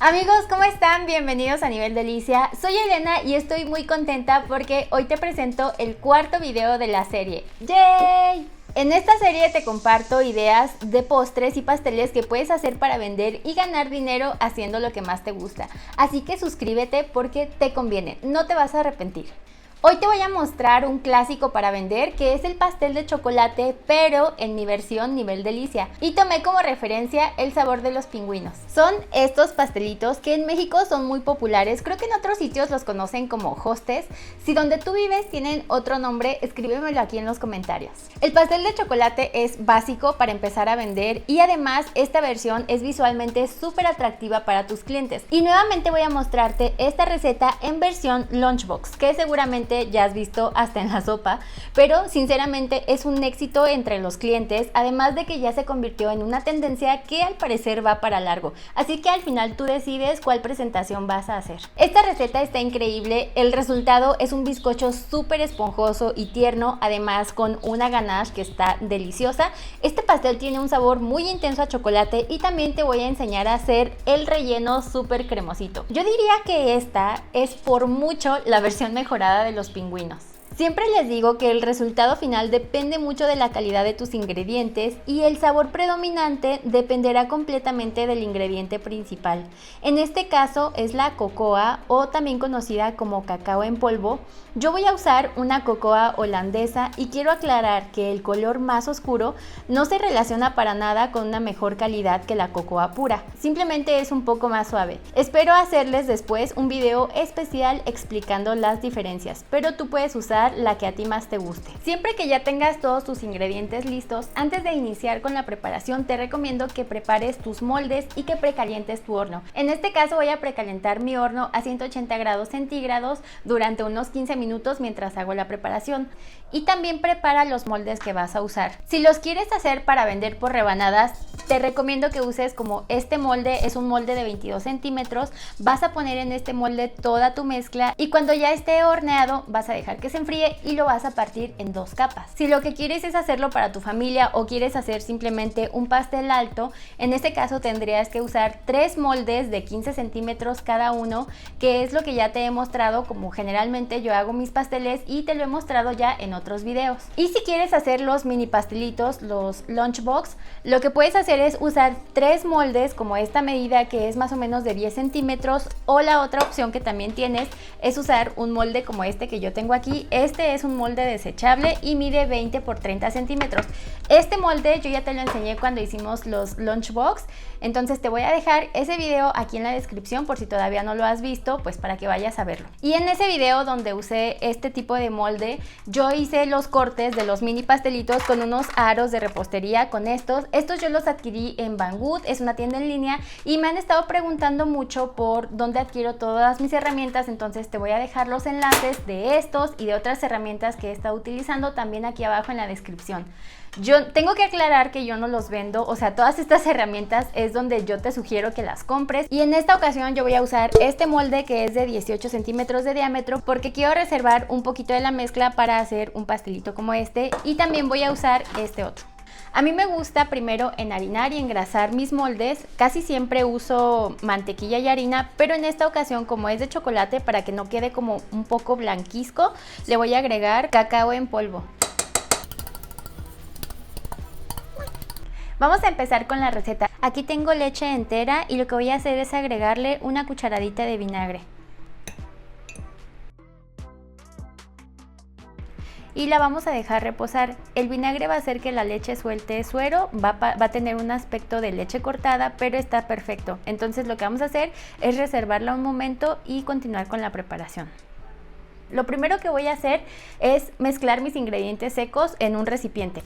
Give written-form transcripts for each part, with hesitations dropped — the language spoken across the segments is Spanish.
Amigos, ¿cómo están? Bienvenidos a Nivel Delicia. Soy Elena y estoy muy contenta porque hoy te presento el cuarto video de la serie. ¡Yay! En esta serie te comparto ideas de postres y pasteles que puedes hacer para vender y ganar dinero haciendo lo que más te gusta. Así que suscríbete porque te conviene, no te vas a arrepentir. Hoy te voy a mostrar un clásico para vender que es el pastel de chocolate, pero en mi versión Nivel Delicia. Y tomé como referencia el sabor de los pingüinos. Son estos pastelitos que en México son muy populares, creo que en otros sitios los conocen como hostes. Si donde tú vives tienen otro nombre, escríbemelo aquí en los comentarios. El pastel de chocolate es básico para empezar a vender y además esta versión es visualmente súper atractiva para tus clientes. Y nuevamente voy a mostrarte esta receta en versión lunchbox, que seguramente ya has visto hasta en la sopa, pero sinceramente es un éxito entre los clientes, además de que ya se convirtió en una tendencia que al parecer va para largo, así que al final tú decides cuál presentación vas a hacer. Esta receta está increíble, el resultado es un bizcocho súper esponjoso y tierno, además con una ganache que está deliciosa. Este pastel tiene un sabor muy intenso a chocolate y también te voy a enseñar a hacer el relleno súper cremosito. Yo diría que esta es por mucho la versión mejorada de los pingüinos. Siempre les digo que el resultado final depende mucho de la calidad de tus ingredientes y el sabor predominante dependerá completamente del ingrediente principal. En este caso es la cocoa o también conocida como cacao en polvo. Yo voy a usar una cocoa holandesa y quiero aclarar que el color más oscuro no se relaciona para nada con una mejor calidad que la cocoa pura, simplemente es un poco más suave. Espero hacerles después un video especial explicando las diferencias, pero tú puedes usar la que a ti más te guste. Siempre que ya tengas todos tus ingredientes listos, antes de iniciar con la preparación te recomiendo que prepares tus moldes y que precalientes tu horno. En este caso voy a precalentar mi horno a 180 grados centígrados durante unos 15 minutos mientras hago la preparación. Y también prepara los moldes que vas a usar. Si los quieres hacer para vender por rebanadas, te recomiendo que uses como este molde, es un molde de 22 centímetros. Vas a poner en este molde toda tu mezcla y cuando ya esté horneado vas a dejar que se enfríe y lo vas a partir en dos capas. Si lo que quieres es hacerlo para tu familia o quieres hacer simplemente un pastel alto, en este caso tendrías que usar 3 moldes de 15 centímetros cada uno, que es lo que ya te he mostrado como generalmente yo hago mis pasteles y te lo he mostrado ya en otros videos. Y si quieres hacer los mini pastelitos, los lunchbox, lo que puedes hacer es usar 3 moldes como esta medida que es más o menos de 10 centímetros, o la otra opción que también tienes es usar un molde como este que yo tengo aquí. Este es un molde desechable y mide 20 por 30 centímetros. Este molde yo ya te lo enseñé cuando hicimos los lunchbox, entonces te voy a dejar ese video aquí en la descripción por si todavía no lo has visto, pues para que vayas a verlo. Y en ese video donde usé este tipo de molde, yo hice los cortes de los mini pastelitos con unos aros de repostería con estos yo los adquirí en Banggood, es una tienda en línea y me han estado preguntando mucho por dónde adquiero todas mis herramientas, entonces te voy a dejar los enlaces de estos y de otras herramientas que he estado utilizando también aquí abajo en la descripción. Yo tengo que aclarar que yo no los vendo, o sea, todas estas herramientas es donde yo te sugiero que las compres, y en esta ocasión yo voy a usar este molde que es de 18 centímetros de diámetro porque quiero reservar un poquito de la mezcla para hacer un pastelito como este, y también voy a usar este otro. A mí me gusta primero enharinar y engrasar mis moldes, casi siempre uso mantequilla y harina, pero en esta ocasión como es de chocolate, para que no quede como un poco blanquizco, le voy a agregar cacao en polvo. Vamos a empezar con la receta. Aquí tengo leche entera y lo que voy a hacer es agregarle una cucharadita de vinagre. Y la vamos a dejar reposar. El vinagre va a hacer que la leche suelte suero, va a tener un aspecto de leche cortada, pero está perfecto. Entonces lo que vamos a hacer es reservarla un momento y continuar con la preparación. Lo primero que voy a hacer es mezclar mis ingredientes secos en un recipiente.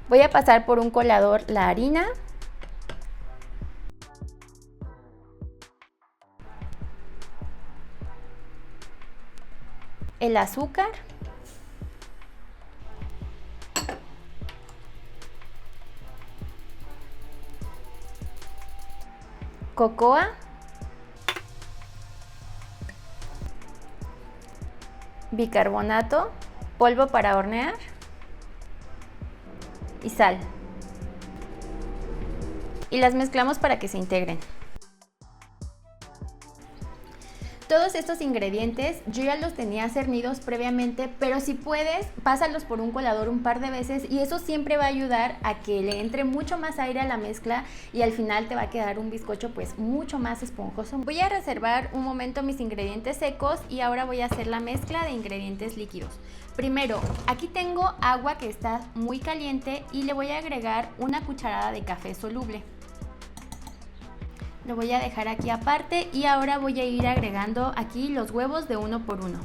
Voy a pasar por un colador la harina, el azúcar, cocoa, bicarbonato, polvo para hornear y sal. Y las mezclamos para que se integren. Todos estos ingredientes yo ya los tenía cernidos previamente, pero si puedes, pásalos por un colador un par de veces y eso siempre va a ayudar a que le entre mucho más aire a la mezcla y al final te va a quedar un bizcocho pues mucho más esponjoso. Voy a reservar un momento mis ingredientes secos y ahora voy a hacer la mezcla de ingredientes líquidos. Primero, aquí tengo agua que está muy caliente y le voy a agregar una cucharada de café soluble. Lo voy a dejar aquí aparte y ahora voy a ir agregando aquí los huevos de uno por uno.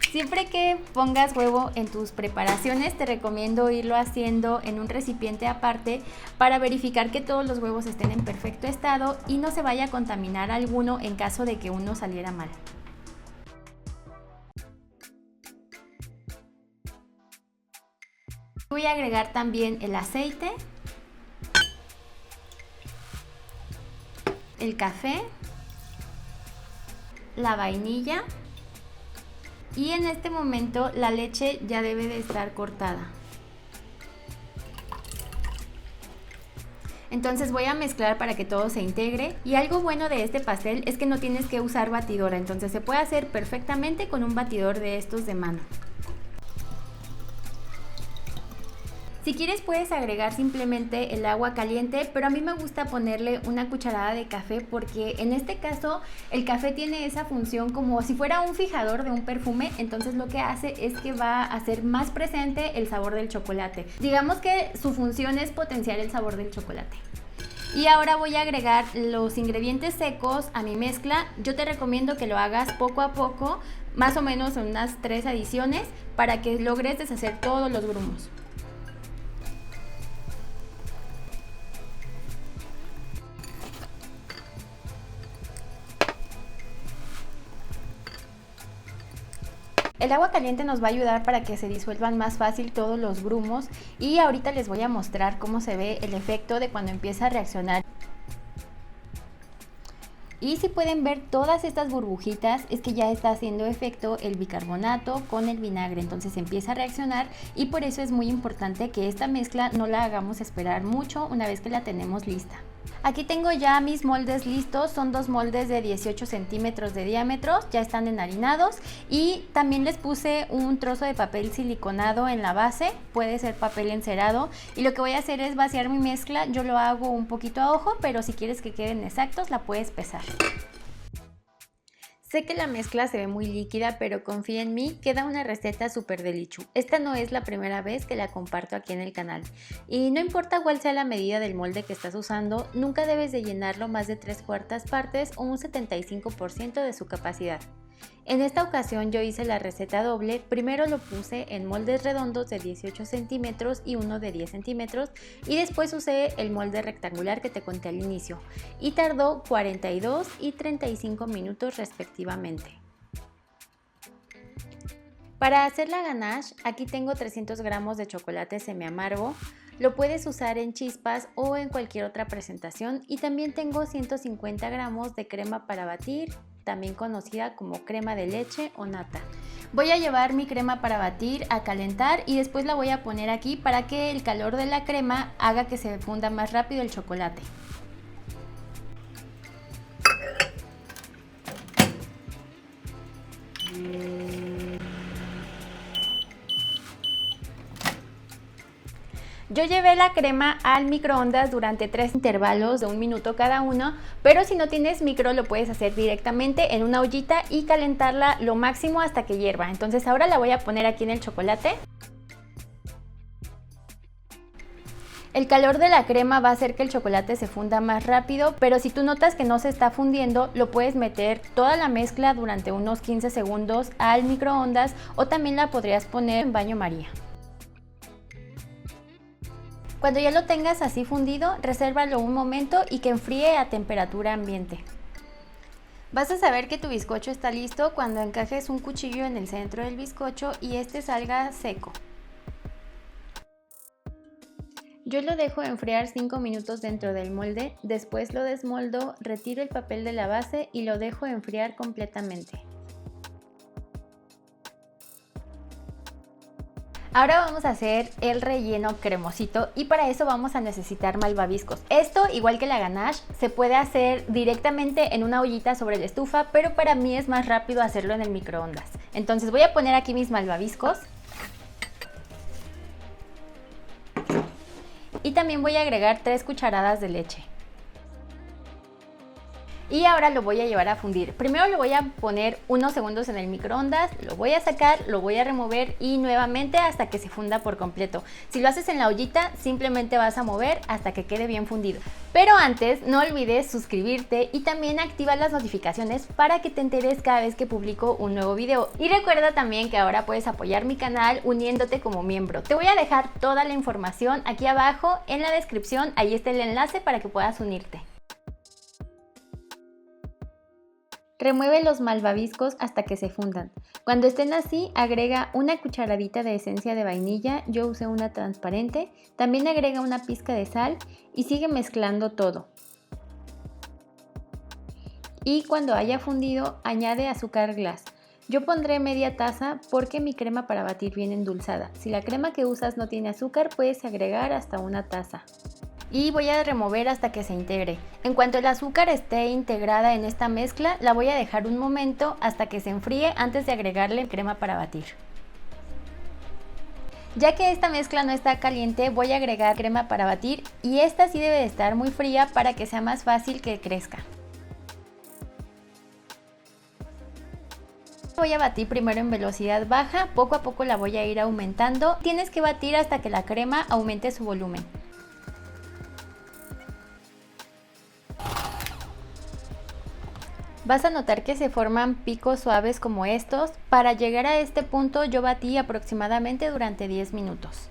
Siempre que pongas huevo en tus preparaciones, te recomiendo irlo haciendo en un recipiente aparte para verificar que todos los huevos estén en perfecto estado y no se vaya a contaminar alguno en caso de que uno saliera mal. Voy a agregar también el aceite, el café, la vainilla y en este momento la leche ya debe de estar cortada. Entonces voy a mezclar para que todo se integre y algo bueno de este pastel es que no tienes que usar batidora, entonces se puede hacer perfectamente con un batidor de estos de mano. Si quieres puedes agregar simplemente el agua caliente, pero a mí me gusta ponerle una cucharada de café porque en este caso el café tiene esa función como si fuera un fijador de un perfume, entonces lo que hace es que va a hacer más presente el sabor del chocolate. Digamos que su función es potenciar el sabor del chocolate. Y ahora voy a agregar los ingredientes secos a mi mezcla. Yo te recomiendo que lo hagas poco a poco, más o menos en unas 3 adiciones para que logres deshacer todos los grumos. El agua caliente nos va a ayudar para que se disuelvan más fácil todos los grumos y ahorita les voy a mostrar cómo se ve el efecto de cuando empieza a reaccionar. Y si pueden ver todas estas burbujitas es que ya está haciendo efecto el bicarbonato con el vinagre, entonces empieza a reaccionar y por eso es muy importante que esta mezcla no la hagamos esperar mucho una vez que la tenemos lista. Aquí tengo ya mis moldes listos, son 2 moldes de 18 centímetros de diámetro, ya están enharinados y también les puse un trozo de papel siliconado en la base, puede ser papel encerado y lo que voy a hacer es vaciar mi mezcla, yo lo hago un poquito a ojo, pero si quieres que queden exactos la puedes pesar. Sé que la mezcla se ve muy líquida, pero confía en mí, queda una receta súper delichu. Esta no es la primera vez que la comparto aquí en el canal. Y no importa cuál sea la medida del molde que estás usando, nunca debes de llenarlo más de 3/4 partes o un 75% de su capacidad. En esta ocasión yo hice la receta doble, primero lo puse en moldes redondos de 18 centímetros y uno de 10 centímetros y después usé el molde rectangular que te conté al inicio y tardó 42 y 35 minutos respectivamente. Para hacer la ganache, aquí tengo 300 gramos de chocolate semiamargo, lo puedes usar en chispas o en cualquier otra presentación y también tengo 150 gramos de crema para batir, también conocida como crema de leche o nata. Voy a llevar mi crema para batir a calentar y después la voy a poner aquí para que el calor de la crema haga que se funda más rápido el chocolate. Yo llevé la crema al microondas durante 3 intervalos de 1 minuto cada uno, pero si no tienes micro lo puedes hacer directamente en una ollita y calentarla lo máximo hasta que hierva. Entonces ahora la voy a poner aquí en el chocolate. El calor de la crema va a hacer que el chocolate se funda más rápido, pero si tú notas que no se está fundiendo, lo puedes meter toda la mezcla durante unos 15 segundos al microondas o también la podrías poner en baño María. Cuando ya lo tengas así fundido, resérvalo un momento y que enfríe a temperatura ambiente. Vas a saber que tu bizcocho está listo cuando encajes un cuchillo en el centro del bizcocho y este salga seco. Yo lo dejo enfriar 5 minutos dentro del molde, después lo desmoldo, retiro el papel de la base y lo dejo enfriar completamente. Ahora vamos a hacer el relleno cremosito y para eso vamos a necesitar malvaviscos. Esto, igual que la ganache, se puede hacer directamente en una ollita sobre la estufa, pero para mí es más rápido hacerlo en el microondas. Entonces voy a poner aquí mis malvaviscos. Y también voy a agregar 3 cucharadas de leche. Y ahora lo voy a llevar a fundir. Primero lo voy a poner unos segundos en el microondas, lo voy a sacar, lo voy a remover y nuevamente hasta que se funda por completo. Si lo haces en la ollita, simplemente vas a mover hasta que quede bien fundido. Pero antes, no olvides suscribirte y también activa las notificaciones para que te enteres cada vez que publico un nuevo video. Y recuerda también que ahora puedes apoyar mi canal uniéndote como miembro. Te voy a dejar toda la información aquí abajo en la descripción, ahí está el enlace para que puedas unirte. Remueve los malvaviscos hasta que se fundan. Cuando estén así, agrega una cucharadita de esencia de vainilla, yo usé una transparente, también agrega una pizca de sal y sigue mezclando todo. Y cuando haya fundido, añade azúcar glass. Yo pondré media taza porque mi crema para batir viene endulzada. Si la crema que usas no tiene azúcar, puedes agregar hasta una taza. Y voy a remover hasta que se integre. En cuanto el azúcar esté integrada en esta mezcla, la voy a dejar un momento hasta que se enfríe antes de agregarle crema para batir. Ya que esta mezcla no está caliente, voy a agregar crema para batir y esta sí debe de estar muy fría para que sea más fácil que crezca. Voy a batir primero en velocidad baja, poco a poco la voy a ir aumentando. Tienes que batir hasta que la crema aumente su volumen. Vas a notar que se forman picos suaves como estos. Para llegar a este punto yo batí aproximadamente durante 10 minutos.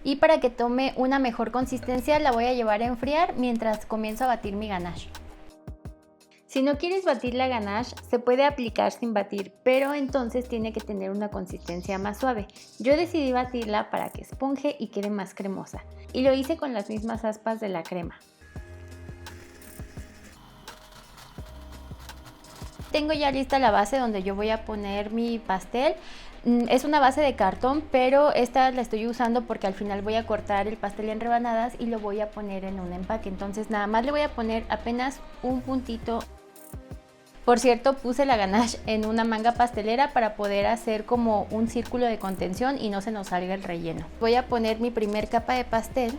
Y para que tome una mejor consistencia la voy a llevar a enfriar mientras comienzo a batir mi ganache. Si no quieres batir la ganache, se puede aplicar sin batir, pero entonces tiene que tener una consistencia más suave. Yo decidí batirla para que esponje y quede más cremosa. Y lo hice con las mismas aspas de la crema. Tengo ya lista la base donde yo voy a poner mi pastel. Es una base de cartón, pero esta la estoy usando porque al final voy a cortar el pastel en rebanadas y lo voy a poner en un empaque. Entonces nada más le voy a poner apenas un puntito. Por cierto, puse la ganache en una manga pastelera para poder hacer como un círculo de contención y no se nos salga el relleno. Voy a poner mi primer capa de pastel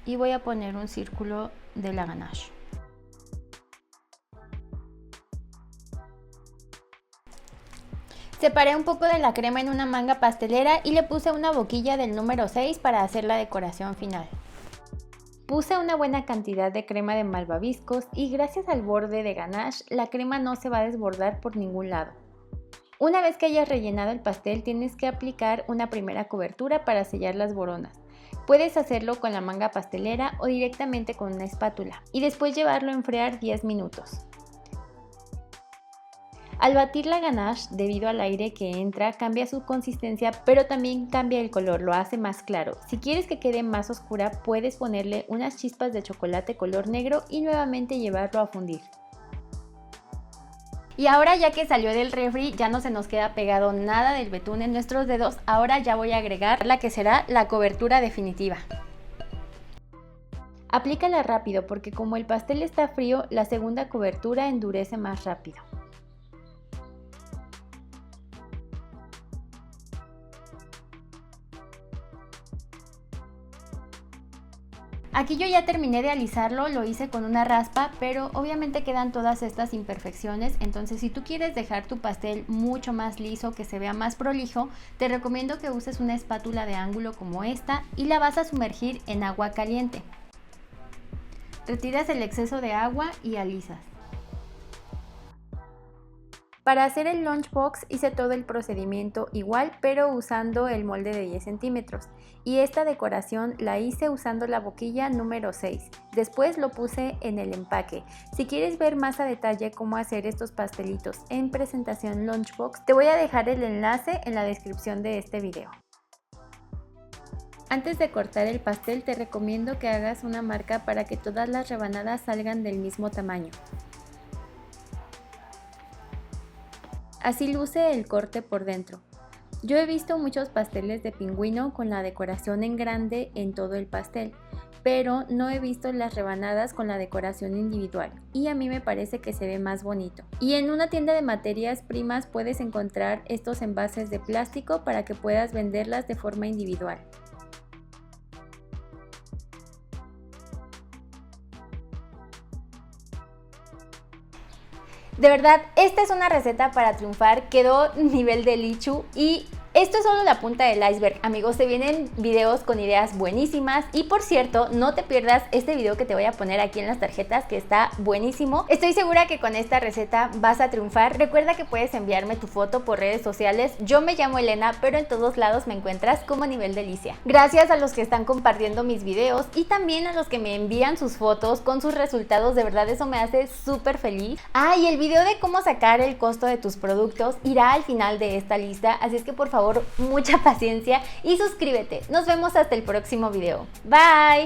y voy a poner un círculo de la ganache. Separé un poco de la crema en una manga pastelera y le puse una boquilla del número 6 para hacer la decoración final. Puse una buena cantidad de crema de malvaviscos y gracias al borde de ganache la crema no se va a desbordar por ningún lado. Una vez que hayas rellenado el pastel tienes que aplicar una primera cobertura para sellar las boronas. Puedes hacerlo con la manga pastelera o directamente con una espátula y después llevarlo a enfriar 10 minutos. Al batir la ganache, debido al aire que entra, cambia su consistencia, pero también cambia el color, lo hace más claro. Si quieres que quede más oscura, puedes ponerle unas chispas de chocolate color negro y nuevamente llevarlo a fundir. Y ahora ya que salió del refri, ya no se nos queda pegado nada del betún en nuestros dedos, ahora ya voy a agregar la que será la cobertura definitiva. Aplícala rápido porque como el pastel está frío, la segunda cobertura endurece más rápido. Aquí yo ya terminé de alisarlo, lo hice con una raspa, pero obviamente quedan todas estas imperfecciones, entonces si tú quieres dejar tu pastel mucho más liso, que se vea más prolijo, te recomiendo que uses una espátula de ángulo como esta y la vas a sumergir en agua caliente. Retiras el exceso de agua y alisas. Para hacer el lunchbox hice todo el procedimiento igual, pero usando el molde de 10 centímetros. Y esta decoración la hice usando la boquilla número 6. Después lo puse en el empaque. Si quieres ver más a detalle cómo hacer estos pastelitos en presentación lunchbox, te voy a dejar el enlace en la descripción de este video. Antes de cortar el pastel te recomiendo que hagas una marca para que todas las rebanadas salgan del mismo tamaño. Así luce el corte por dentro. Yo he visto muchos pasteles de pingüino con la decoración en grande en todo el pastel, pero no he visto las rebanadas con la decoración individual y a mí me parece que se ve más bonito. Y en una tienda de materias primas puedes encontrar estos envases de plástico para que puedas venderlas de forma individual. De verdad, esta es una receta para triunfar, quedó nivel de Lichu y esto es solo la punta del iceberg, amigos, se vienen videos con ideas buenísimas y por cierto, no te pierdas este video que te voy a poner aquí en las tarjetas que está buenísimo. Estoy segura que con esta receta vas a triunfar. Recuerda que puedes enviarme tu foto por redes sociales, yo me llamo Elena, pero en todos lados me encuentras como Nivel Delicia. Gracias a los que están compartiendo mis videos y también a los que me envían sus fotos con sus resultados, de verdad eso me hace súper feliz. Ah, y el video de cómo sacar el costo de tus productos irá al final de esta lista, así es que por favor mucha paciencia y suscríbete. Nos vemos hasta el próximo video. Bye.